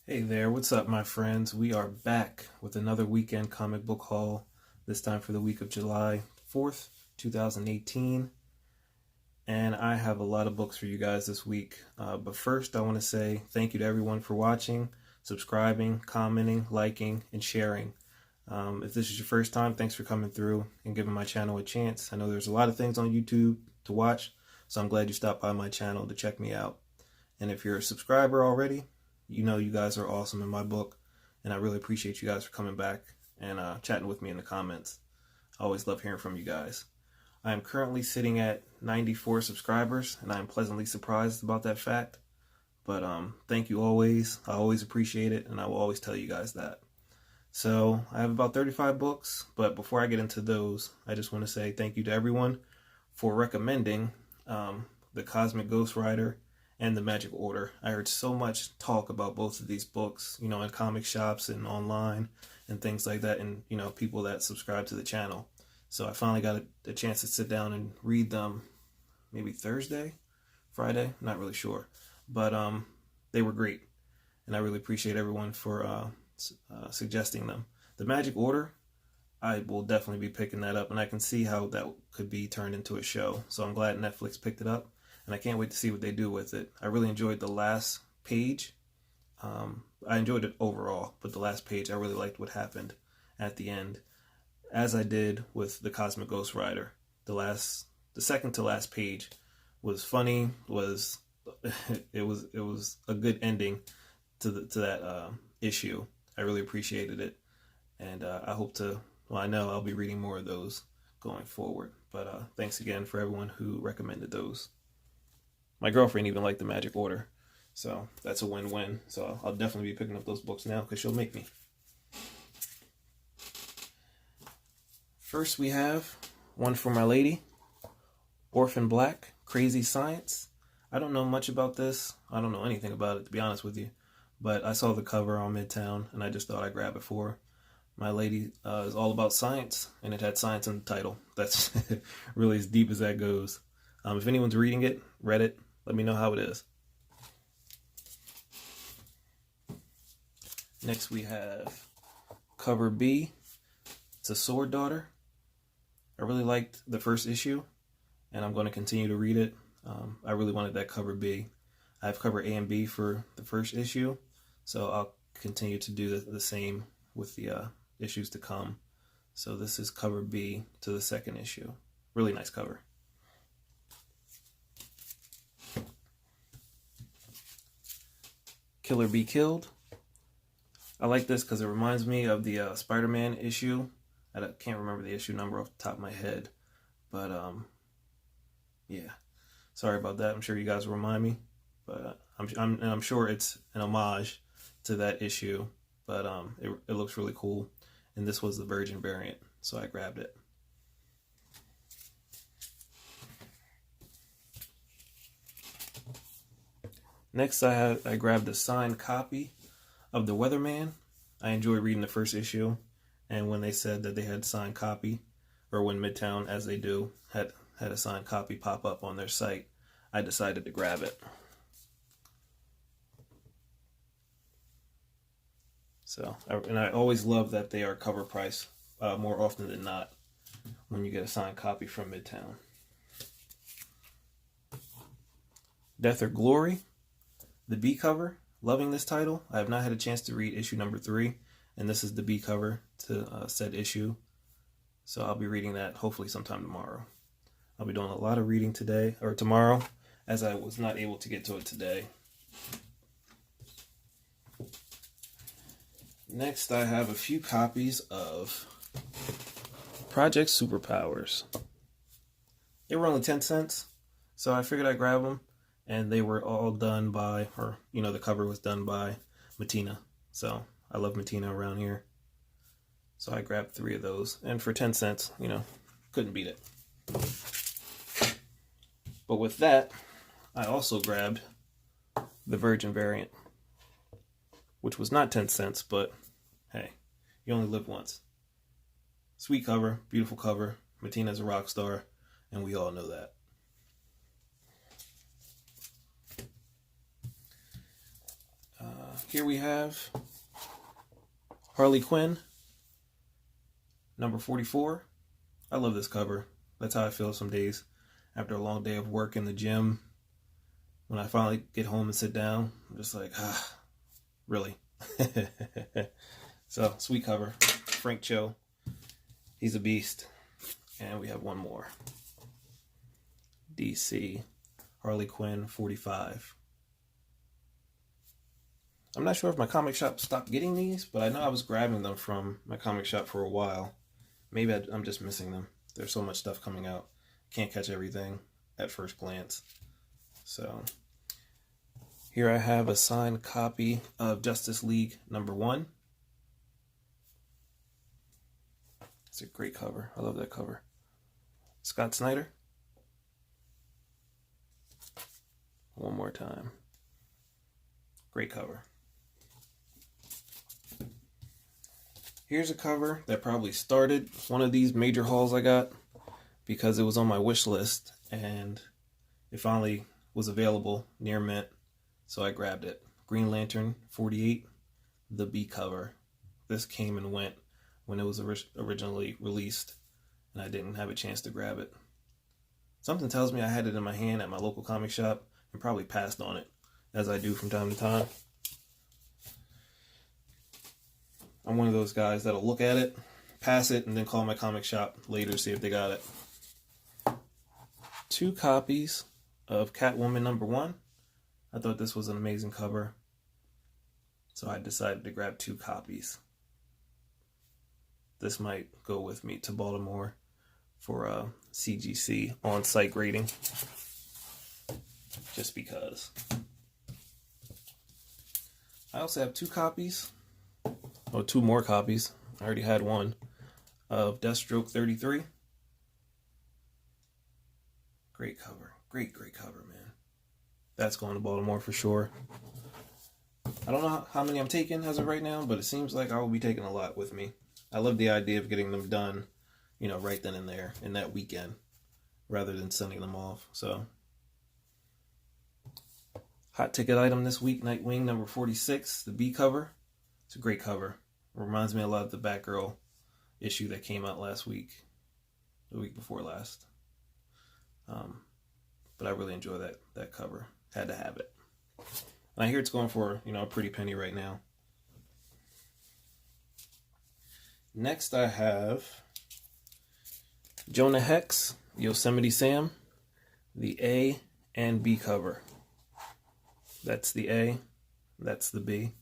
Hey there, what's up, my friends? We are back with another weekend comic book haul, this time for the week of July 4th, 2018. And I have a lot of books for you guys this week. But first, I want to say thank you to everyone for watching, subscribing, commenting, liking, and sharing. If this is your first time, thanks for coming through and giving my channel a chance. I know there's a lot of things on YouTube to watch, so I'm glad you stopped by my channel to check me out. And if you're a subscriber already, you know you guys are awesome in my book, and I really appreciate you guys for coming back and chatting with me in the comments. I always love hearing from you guys. I am currently sitting at 94 subscribers, and I am pleasantly surprised about that fact. But thank you always. I always appreciate it, and I will always tell you guys that. So I have about 35 books, but before I get into those, I just want to say thank you to everyone for recommending The Cosmic Ghost Rider and The Magic Order. I heard so much talk about both of these books, in comic shops and online and things like that, and, people that subscribe to the channel. So I finally got a chance to sit down and read them maybe Thursday, Friday, not really sure. But they were great, and I really appreciate everyone for suggesting them. The Magic Order, I will definitely be picking that up, and I can see how that could be turned into a show. So I'm glad Netflix picked it up, and I can't wait to see what they do with it. I really enjoyed the last page. I enjoyed it overall, but the last page, I really liked what happened at the end, as I did with The Cosmic Ghost Rider. The second to last page was funny. It was a good ending to that issue. I really appreciated it, and I hope to. Well, I know I'll be reading more of those going forward. But thanks again for everyone who recommended those. My girlfriend even liked The Magic Order, so that's a win-win. So I'll definitely be picking up those books now because she'll make me. First, we have one for my lady, Orphan Black, Crazy Science. I don't know much about this. I don't know anything about it, to be honest with you. But I saw the cover on Midtown, and I just thought I'd grab it for her. My lady is all about science, and it had science in the title. That's really as deep as that goes. If anyone's reading it, read it, let me know how it is. Next we have cover B. It's a Sword Daughter. I really liked the first issue, and I'm going to continue to read it. I really wanted that cover B. I have cover A and B for the first issue, so I'll continue to do the same with the issues to come. So this is cover B to the second issue. Really nice cover. Killer Be Killed. I like this because it reminds me of the Spider-Man issue. I can't remember the issue number off the top of my head, but yeah. Sorry about that. I'm sure you guys will remind me, but I'm sure it's an homage to that issue. But it looks really cool, and this was the Virgin variant, so I grabbed it. Next, I grabbed the signed copy of The Weatherman. I enjoyed reading the first issue, and when they said that they had signed copy, or when Midtown, as they do, had a signed copy pop up on their site, I decided to grab it. So, and I always love that they are cover price more often than not when you get a signed copy from Midtown. Death or Glory, the B cover. Loving this title. I have not had a chance to read issue number 3, and this is the B cover to said issue. So I'll be reading that hopefully sometime tomorrow. I'll be doing a lot of reading today, or tomorrow, as I was not able to get to it today. Next, I have a few copies of Project Superpowers. They were only 10 cents, so I figured I'd grab them, and they were all done by, or, the cover was done by Mattina. So I love Mattina around here. So I grabbed 3 of those, and for 10 cents, couldn't beat it. But with that, I also grabbed the Virgin variant, which was not 10 cents, but hey, you only live once. Sweet cover, beautiful cover. Mattina's a rock star, and we all know that. Here we have Harley Quinn, number 44. I love this cover. That's how I feel some days after a long day of work in the gym. When I finally get home and sit down, I'm just like, really? So, sweet cover. Frank Cho. He's a beast. And we have one more. DC. Harley Quinn 45. I'm not sure if my comic shop stopped getting these, but I know I was grabbing them from my comic shop for a while. Maybe I'm just missing them. There's so much stuff coming out. Can't catch everything at first glance. So, here I have a signed copy of Justice League number 1. It's a great cover. I love that cover. Scott Snyder. One more time. Great cover. Here's a cover that probably started one of these major hauls I got because it was on my wish list and it finally was available near mint, so I grabbed it. Green Lantern 48, the B cover. This came and went when it was originally released and I didn't have a chance to grab it. Something tells me I had it in my hand at my local comic shop and probably passed on it, as I do from time to time. I'm one of those guys that'll look at it, pass it, and then call my comic shop later to see if they got it. 2 copies of Catwoman number 1. I thought this was an amazing cover, so I decided to grab 2 copies. This might go with me to Baltimore for a CGC on-site grading, just because. I also have 2 copies. Oh, 2 more copies. I already had one of Deathstroke 33. Great cover. Great cover, man. That's going to Baltimore for sure. I don't know how many I'm taking as of right now, but it seems like I will be taking a lot with me. I love the idea of getting them done, right then and there in that weekend, rather than sending them off. So, hot ticket item this week, Nightwing number 46, the B cover. It's a great cover. It reminds me a lot of the Batgirl issue that came out last week, the week before last. But I really enjoy that cover. Had to have it. And I hear it's going for, a pretty penny right now. Next I have Jonah Hex, Yosemite Sam, the A and B cover. That's the A, that's the B.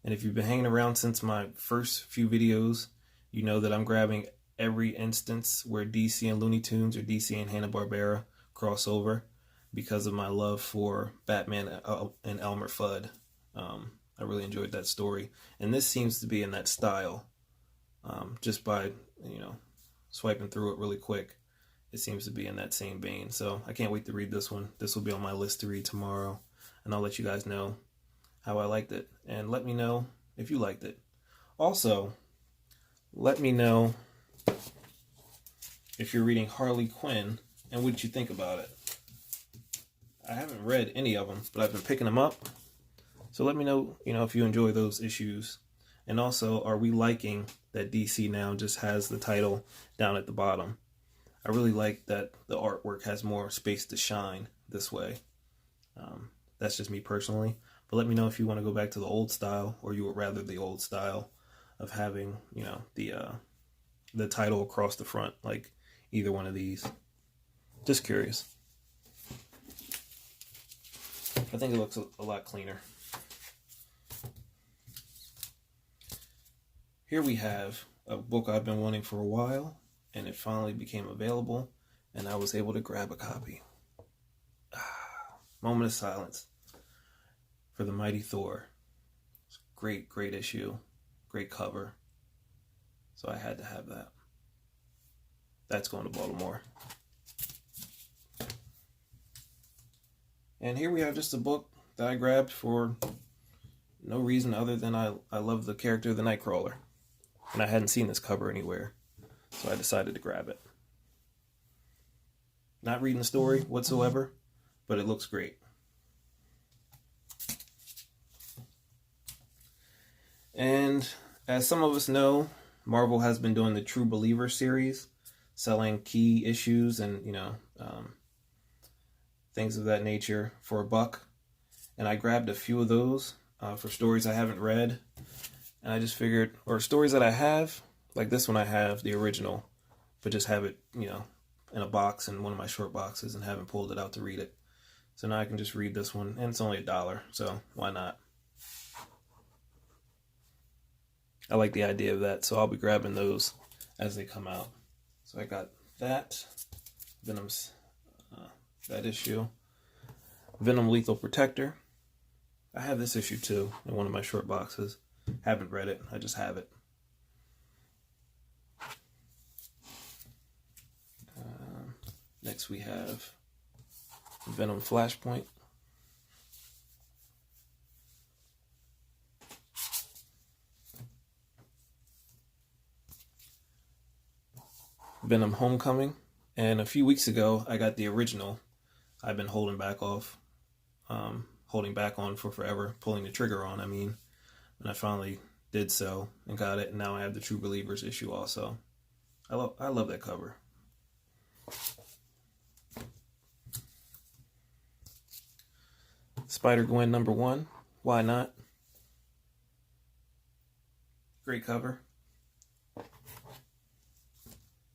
And if you've been hanging around since my first few videos, you know that I'm grabbing every instance where DC and Looney Tunes or DC and Hanna-Barbera cross over because of my love for Batman and Elmer Fudd. I really enjoyed that story. And this seems to be in that style. Just by, swiping through it really quick, it seems to be in that same vein. So I can't wait to read this one. This will be on my list to read tomorrow. And I'll let you guys know how I liked it. And let me know if you liked it. Also, let me know if you're reading Harley Quinn and what did you think about it. I haven't read any of them, but I've been picking them up. So let me know, if you enjoy those issues. And also, are we liking that DC now just has the title down at the bottom? I really like that the artwork has more space to shine this way. That's just me personally. But let me know if you want to go back to the old style, or you would rather the old style of having, the title across the front, like either one of these. Just curious. I think it looks a lot cleaner. Here we have a book I've been wanting for a while, and it finally became available, and I was able to grab a copy. Moment of silence for the Mighty Thor. It's a great issue, great cover. So I had to have that. That's going to Baltimore. And here we have just a book that I grabbed for no reason other than I love the character of the Nightcrawler. And I hadn't seen this cover anywhere, so I decided to grab it. Not reading the story whatsoever, but it looks great. And as some of us know, Marvel has been doing the True Believer series, selling key issues and, things of that nature for $1. And I grabbed a few of those for stories I haven't read. And I just figured, or stories that I have, like this one I have, the original, but just have it, in a box in one of my short boxes and haven't pulled it out to read it. So now I can just read this one, and it's only $1, so why not? I like the idea of that, so I'll be grabbing those as they come out. So I got that, Venom's, that issue, Venom Lethal Protector. I have this issue too in one of my short boxes. Haven't read it, I just have it. Next we have Venom Flashpoint. Venom Homecoming. And a few weeks ago, I got the original. I've been holding back on for forever, pulling the trigger on, and I finally did so and got it, and now I have the True Believers issue also. I love that cover. Spider-Gwen #1. Why not? Great cover.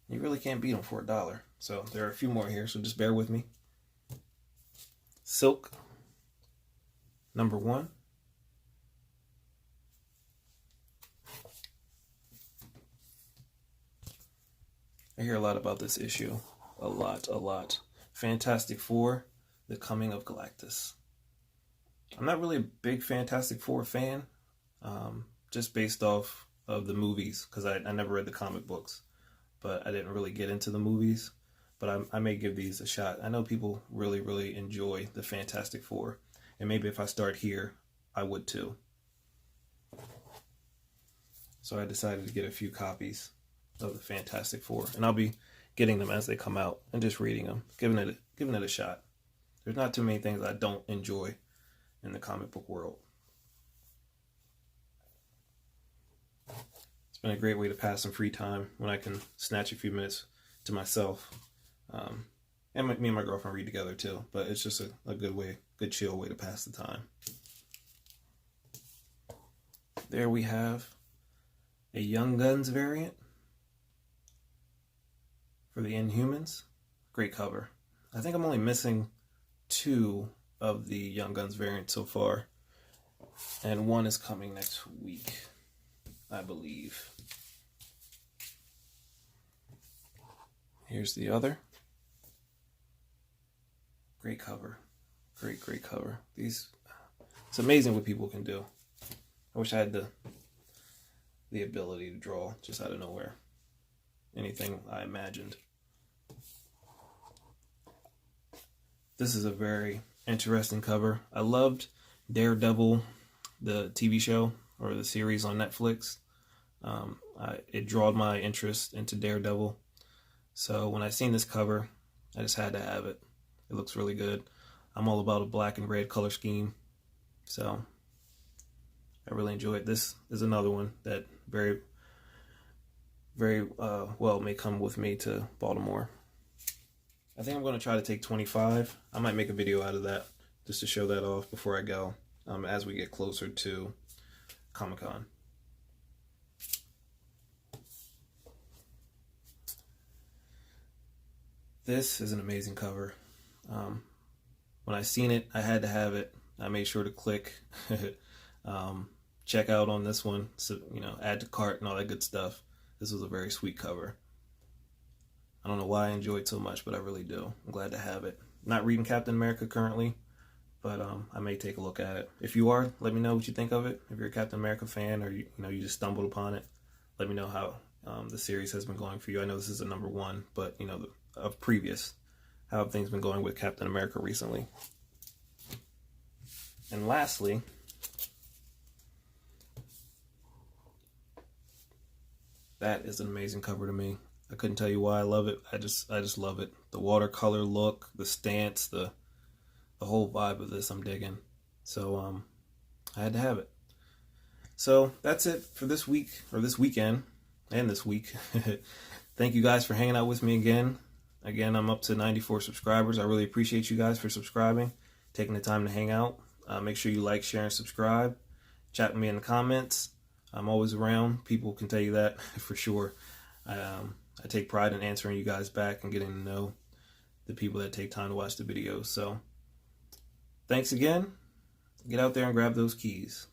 You really can't beat them for $1. So there are a few more here, so just bear with me. Silk #1. I hear a lot about this issue. A lot. Fantastic Four, The Coming of Galactus. I'm not really a big Fantastic Four fan, just based off of the movies, because I never read the comic books, but I didn't really get into the movies. But I may give these a shot. I know people really enjoy the Fantastic Four, and maybe if I start here, I would too. So I decided to get a few copies of the Fantastic Four, and I'll be getting them as they come out and just reading them, giving it a shot. There's not too many things I don't enjoy in the comic book world. It's been a great way to pass some free time when I can snatch a few minutes to myself. And me and my girlfriend read together too, but it's just a good chill way to pass the time. There we have a Young Guns variant for the Inhumans. Great cover. I think I'm only missing 2 of the Young Guns variant so far, and one is coming next week, I believe. Here's the other. Great cover. Great cover. It's amazing what people can do. I wish I had the ability to draw just out of nowhere. Anything I imagined. This is a very interesting cover. I loved Daredevil, the TV show or the series on Netflix. It drawed my interest into Daredevil. So when I seen this cover, I just had to have it. It looks really good. I'm all about a black and red color scheme, so I really enjoy it. This is another one that very well may come with me to Baltimore. I think I'm going to try to take 25. I might make a video out of that just to show that off before I go, as we get closer to Comic-Con. This is an amazing cover. When I seen it, I had to have it. I made sure to click check out on this one, so add to cart and all that good stuff. This was a very sweet cover. I don't know why I enjoy it so much, but I really do. I'm glad to have it. Not reading Captain America currently, but I may take a look at it. If you are, let me know what you think of it. If you're a Captain America fan, or you just stumbled upon it, let me know how the series has been going for you. I know this is a #1, but of previous, how have things been going with Captain America recently? And lastly, that is an amazing cover to me. I couldn't tell you why I love it. I just love it. The watercolor look, the stance, the whole vibe of this I'm digging. So I had to have it. So that's it for this week, or this weekend, and this week. Thank you guys for hanging out with me again. Again, I'm up to 94 subscribers. I really appreciate you guys for subscribing, taking the time to hang out. Make sure you like, share, and subscribe. Chat with me in the comments. I'm always around. People can tell you that for sure. I take pride in answering you guys back and getting to know the people that take time to watch the videos. So thanks again. Get out there and grab those keys.